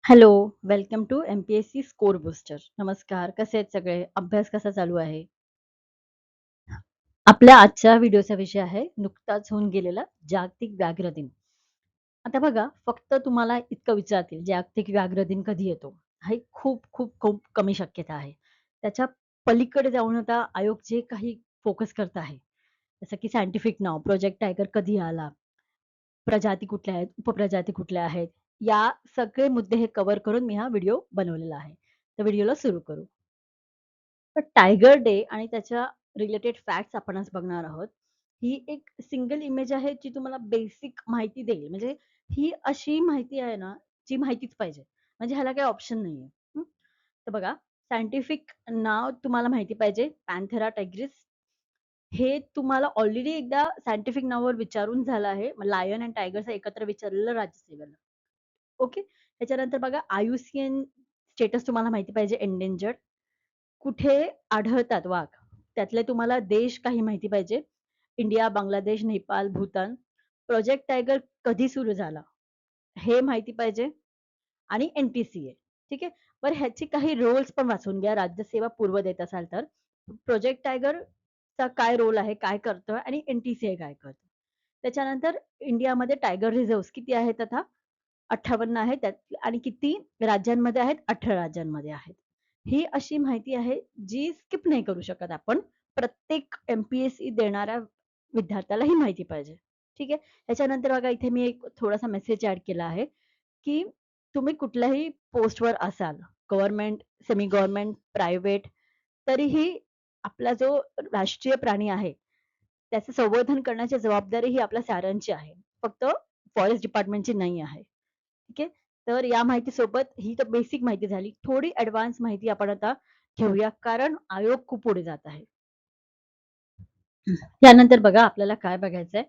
Hello, welcome to MPSC score booster. नमस्कार, कसे आहेत सगळे? अभ्यास कसा चालू आहे? आपल्या आजच्या व्हिडिओचा विषय आहे नुकताच होऊन गेलेला जागतिक व्याघ्र दिन. आता बघा, फक्त तुम्हाला इतकं विचारतील जागतिक व्याघ्र दिन कधी येतो? ही खूप खूप खूप कमी शक्यता आहे. त्याच्या पलीकडे जाऊन आता आयोग जे काही फोकस करत आहे, जसं की सायंटिफिक नाव, प्रोजेक्ट टायगर कधी आला? प्रजाती कुठल्या आहेत, उपप्रजाती कुठल्या आहेत, या सगळे मुद्दे हे कव्हर करून मी हा व्हिडिओ बनवलेला आहे. तर व्हिडिओला सुरू करू. तर टायगर डे आणि त्याच्या रिलेटेड फॅक्ट्स आपण आज बघणार आहोत. ही एक सिंगल इमेज आहे जी तुम्हाला बेसिक माहिती देईल. म्हणजे ही अशी माहिती आहे ना, जी माहितीच पाहिजे. म्हणजे ह्याला काही ऑप्शन नाहीये. हं. तर बघा, सायंटिफिक नाव तुम्हाला माहिती पाहिजे, पॅन्थेरा टायग्रिस. हे तुम्हाला ऑलरेडी एकदा सायंटिफिक नावावर विचारून झालं आहे. लायन एंड टायगर्स एकत्र विचारलेलं राज्यसेवेला. ओके. त्याच्यानंतर बघा आय-यू-सी-एन स्टेटस तुम्हाला माहिती पाहिजे एंडेंजर्ड. कुठे आढळतात वाघ? त्यातले तुम्हाला देश काही माहिती पाहिजे. India, Bangladesh, Nepal, Bhutan. Project tiger कधी सुरू झाला? हे माहिती पाहिजे आणि एन-टी-सी-ए. ठीक आहे. बरं ह्याची काही रोल्स पण वाचून घ्या राज्यसेवा पूर्व देत असाल तर. प्रोजेक्ट टायगरचा काय रोल आहे, काय करतोय आणि एन-टी-सी-ए काय करतं? त्याच्यानंतर इंडियामध्ये टायगर रिझर्व्हज किती आहेत आता? 58 आहेत त्यात आणि किती राज्यांमध्ये आहेत? 18 राज्यांमध्ये आहेत. ही अशी माहिती आहे जी स्किप नाही करू शकत आपण. प्रत्येक एम-पी-एस-सी देणाऱ्या विद्यार्थ्याला ही माहिती पाहिजे. ठीक आहे. त्याच्यानंतर बघा इथे मी एक थोडासा मेसेज ॲड केला आहे, की तुम्ही कुठल्याही पोस्टवर असाल, गव्हर्नमेंट, सेमी गव्हर्नमेंट, प्रायव्हेट, तरीही आपला जो राष्ट्रीय प्राणी आहे, त्याचं संवर्धन करण्याची जबाबदारी ही आपल्या साऱ्यांची आहे. फक्त फॉरेस्ट डिपार्टमेंटची नाही आहे. ठीक आहे. तर या माहितीसोबत ही तर बेसिक माहिती झाली. थोडी ॲडव्हान्स माहिती आपण आता घेऊया, कारण आयोग खूप पुढे जात आहे. त्यानंतर बघा आपल्याला काय बघायचंय?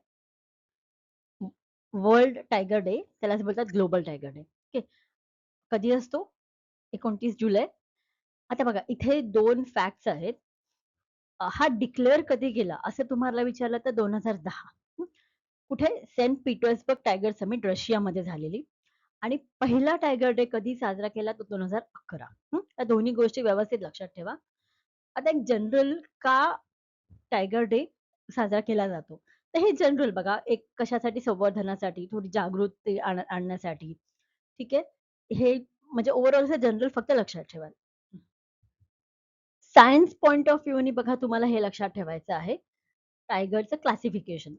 वर्ल्ड टायगर डे, त्यालाच बोलतात ग्लोबल टायगर डे. ओके. कधी असतो? 29 जुलै. आता बघा इथे 2 फॅक्ट्स आहेत. हा डिक्लेअर कधी केला असं तुम्हाला विचारलं तर 2010. कुठे? सेंट पीटर्सबर्ग टायगर समिट रशियामध्ये झालेली. आणि पहिला टायगर डे कधी साजरा केला तो 2011. या दोन्ही गोष्टी व्यवस्थित लक्षात ठेवा. आता एक जनरल का टायगर डे साजरा केला जातो? तर हे जनरल बघा, एक कशासाठी? संवर्धनासाठी, थोडी जागृती आणण्यासाठी. ठीक आहे. हे म्हणजे ओव्हरऑल जनरल फक्त लक्षात ठेवा. सायन्स पॉइंट ऑफ व्ह्यूनी बघा तुम्हाला हे लक्षात ठेवायचं आहे. टायगरचं क्लासिफिकेशन.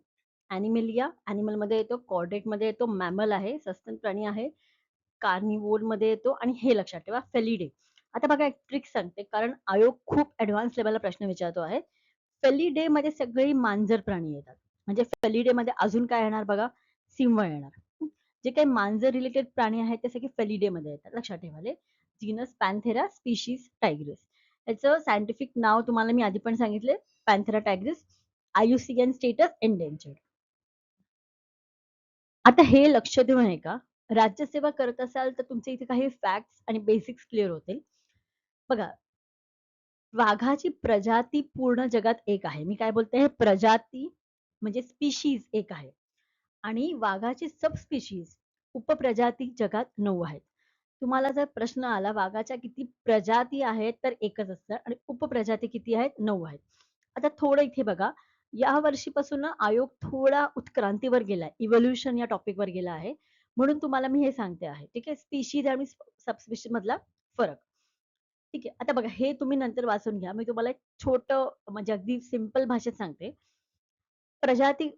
ॲनिमलिया, ॲनिमलमध्ये येतो, कॉर्डेटमध्ये येतो, मॅमल आहे, सस्तन प्राणी आहे, कार्निवोरमध्ये येतो आणि हे लक्षात ठेवा फेलिडे. आता बघा एक ट्रिक सांगते, कारण आयोग खूप ॲडव्हान्स लेव्हलला प्रश्न विचारतो आहे. फेलिडेमध्ये सगळी मांजर प्राणी येतात. म्हणजे फेलिडेमध्ये अजून काय येणार बघा? सिंह येणार. जे काही मांजर रिलेटेड प्राणी आहेत ते सगळे फेलिडेमध्ये येतात. लक्षात ठेवा. Genus Panthera, species tigris. याचं सायंटिफिक नाव तुम्हाला मी आधी पण सांगितले, Panthera tigris. IUCN status endangered. आता हे लक्ष देऊन आहे का, राज्यसेवा करत असाल तर तुमचे इथे काही फॅक्ट्स आणि बेसिक्स क्लिअर होतील. बघा, वाघाची प्रजाती पूर्ण जगात एक आहे. मी काय बोलते, हे प्रजाती म्हणजे स्पीशीज एक आहे आणि वाघाची सबस्पीशीज, उपप्रजाती जगात 9 आहेत. तुम्हाला जर प्रश्न आला वाघाच्या किती प्रजाती आहेत, तर एकच असणार आणि उपप्रजाती किती आहेत? 9 आहेत. आता थोडं इथे बघा, या वर्षीपासून ना आयोग थोडा उत्क्रांतीवर गेलाय. इव्होल्यूशन या टॉपिकवर गेला आहे. म्हणून तुम्हाला मी हे सांगते आहे. ठीक आहे. स्पीशीज आणि सबस्पीशीज मधला फरक. ठीक आहे. आता बघा हे तुम्ही नंतर वाचून घ्या. मी तुम्हाला एक छोटं म्हणजे अगदी सिंपल भाषेत सांगते. प्रजाती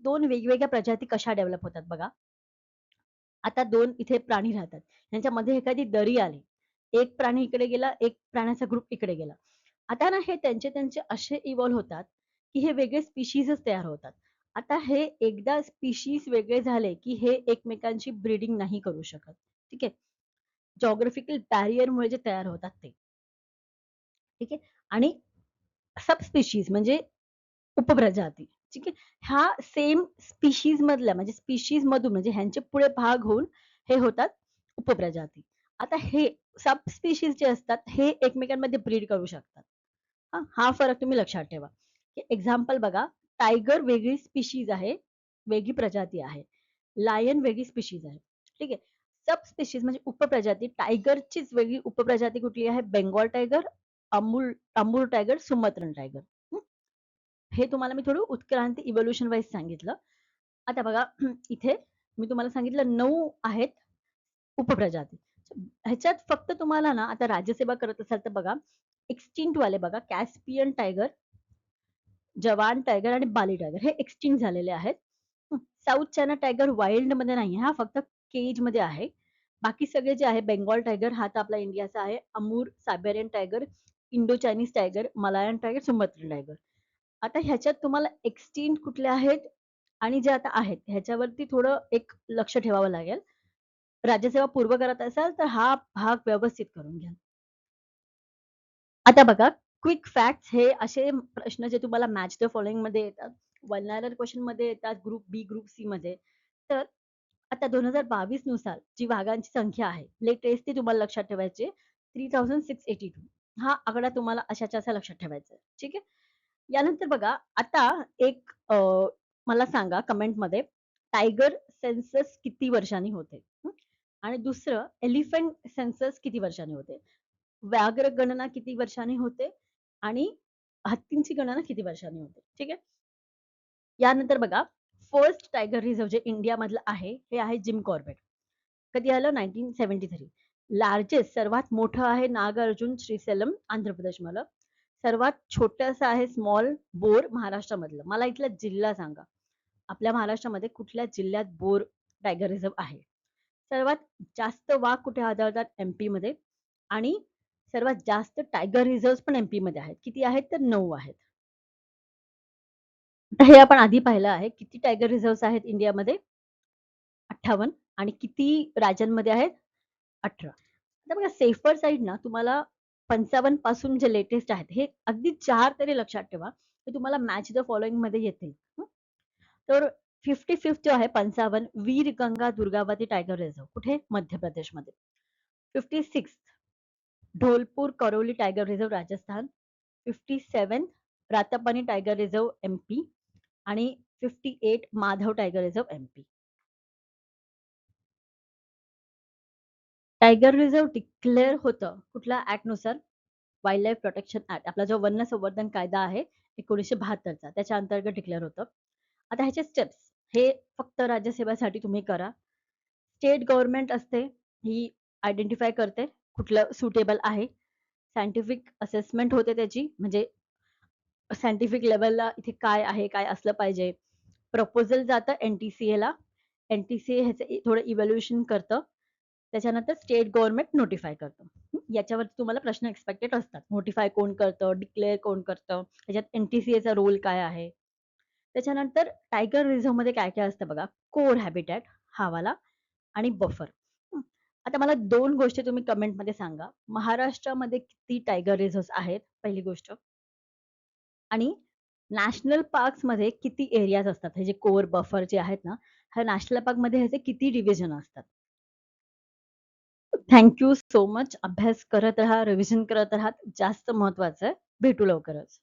2 वेगवेगळ्या प्रजाती कशा डेव्हलप होतात बघा. आता 2 इथे प्राणी राहतात. यांच्यामध्ये एखादी दरी आली. एक प्राणी इकडे गेला, एक प्राण्याचा ग्रुप इकडे गेला. आता ना हे त्यांचे असे इव्हॉल्व होतात, की हे वेगळे स्पीशीजच तयार होतात. आता हे एकदा स्पीशीज वेगळे झाले, की हे एकमेकांची ब्रीडिंग नाही करू शकत. ठीक आहे. जिओग्राफिकल बॅरियरमुळे जे तयार होतात ते. ठीक आहे. आणि सबस्पीशीज म्हणजे उपप्रजाती. ठीक आहे. ह्या सेम स्पीशीज मधल्या म्हणजे स्पीशीज मधून म्हणजे ह्यांचे पुढे भाग होऊन हे होतात उपप्रजाती. आता हे सबस्पीशीज जे असतात हे एकमेकांमध्ये ब्रीड करू शकतात. हां, हा फरक तुम्ही लक्षात ठेवा. एक्झाम्पल बघा, टायगर वेगळी स्पीशीज आहे, वेगळी प्रजाती आहे. लायन वेगळी स्पीशीज आहे. ठीक आहे. सब स्पेशीज म्हणजे उपप्रजाती टायगरचीच वेगळी उपप्रजाती कुठली आहे? Bengal tiger, Amur tiger, Sumatran tiger. हे तुम्हाला मी थोडं उत्क्रांती इव्होल्यूशन वाईज सांगितलं. आता बघा इथे मी तुम्हाला सांगितलं 9 आहेत उपप्रजाती. ह्याच्यात फक्त तुम्हाला ना आता राज्यसेवा करत असाल तर बघा, एक्स्टिंक्ट वाले बघा कॅस्पियन टायगर, जवान टायगर आणि बाली टायगर हे एक्स्टिंक्ट झालेले आहेत. साऊथ चायना टायगर वाईल्डमध्ये नाही हा फक्त केजमध्ये आहे. बाकी सगळे जे आहे बेंगॉल टायगर हा तर आपला इंडियाचा आहे. Amur, Siberian tiger, Indo Chinese tiger, Malayan tiger, Sumatran tiger. आता ह्याच्यात तुम्हाला एक्सटिंक्ट कुठले आहेत आणि जे आता आहेत ह्याच्यावरती थोडं एक लक्ष ठेवावं लागेल. राज्यसेवा पूर्व करत असाल तर हा भाग व्यवस्थित करून घ्या. आता बघा क्विक फॅक्ट्स हे असे प्रश्न जे तुम्हाला मॅच द फॉलोइंग मध्ये येतात, वल्नरल क्वेश्चन मध्ये येतात, ग्रुप बी, ग्रुप सी मध्ये. तर आता 2022 नुसार जी वाघांची संख्या आहे, लेटेस्ट ती तुम्हाला लक्षात ठेवायची 3682. हा आकडा तुम्हाला अशाच्या असा लक्षात ठेवायचा आहे. ठीक आहे. यानंतर बघा आता एक मला सांगा कमेंटमध्ये टायगर सेन्सस किती वर्षांनी होते? आणि दुसरं एलिफंट सेन्सस किती वर्षांनी होते? व्याघ्र गणना किती वर्षांनी होते? आणि हत्तींची गणना किती वर्षांनी होते? ठीक आहे. यानंतर बघा फर्स्ट टायगर रिझर्व जे इंडियामधलं आहे, हे आहे जिम कॉर्बेट. कधी आलं? 1973. लार्जेस्ट सर्वात मोठं आहे नागार्जुन श्रीसेलम आंध्र प्रदेशमधलं. सर्वात छोटंसं आहे स्मॉल बोर महाराष्ट्रामधलं. मला इथला जिल्हा सांगा. आपल्या महाराष्ट्रामध्ये कुठल्या जिल्ह्यात बोर टायगर रिझर्व आहे? सर्वात जास्त वाघ कुठे आढळतात? एमपी मध्ये. आणि सर्वात जास्त टायगर रिझर्व पण एमपी मध्ये आहेत. किती आहेत? तर 9 आहेत. हे आपण आधी पाहिलं आहे. किती टायगर रिझर्व्स आहेत इंडियामध्ये? 58. आणि किती राज्यांमध्ये आहेत? 18. आता बघा सेफर साईड ना तुम्हाला 55 पासून जे लेटेस्ट आहेत हे अगदी 4 तरी लक्षात ठेवा. ते तुम्हाला मॅच द फॉलोइंग मध्ये येतील. तर 55th जो आहे 55 Veerangana Durgavati tiger reserve कुठे? मध्य प्रदेशमध्ये. 56 Dholpur Karauli tiger reserve Rajasthan. 57 Ratapani tiger reserve MP. आणि 58 Madhav tiger reserve MP. Tiger reserve declare होतं कुठल्या ऍक्ट नुसार? Wildlife protection act. आपला जो वन्य संवर्धन कायदा आहे 1972चा त्याच्या अंतर्गत डिक्लेअर होतं. आता ह्याचे स्टेप्स हे फक्त राज्यसेवेसाठी तुम्ही करा. स्टेट गव्हर्नमेंट असते ही आयडेंटिफाय करते कुठलं सुटेबल आहे. सायंटिफिक असेसमेंट होते त्याची म्हणजे सायंटिफिक लेवलला इथे काय आहे, काय असलं पाहिजे. प्रपोजल जातं एनटीसीएला. एनटीसीए ह्याचं थोडं इव्हॅल्युएशन करतं. त्याच्यानंतर स्टेट गव्हर्नमेंट नोटिफाय करतं. याच्यावरती तुम्हाला प्रश्न एक्सपेक्टेड असतात. नोटिफाय कोण करतं? डिक्लेअर कोण करतं? त्याच्यात एनटीसीएचा रोल काय आहे? त्याच्यानंतर टायगर रिझर्व्हमध्ये काय-काय असतं बघा. कोर हॅबिटॅट हा वाला आणि बफर. आता मला 2 गोष्टी तुम्ही कमेंटमध्ये सांगा. महाराष्ट्रामध्ये किती टायगर रिझर्व्हज आहेत? पहिली गोष्ट. आणि नॅशनल पार्क्समध्ये किती एरियाज असतात? हे जे कोर बफर जे आहेत ना, ह्या नॅशनल पार्कमध्ये ह्याचे किती डिव्हिजन असतात? Thank you so much. अभ्यास करत राहा, रिव्हिजन करत राहा. जास्त महत्वाचं आहे. भेटू लवकरच.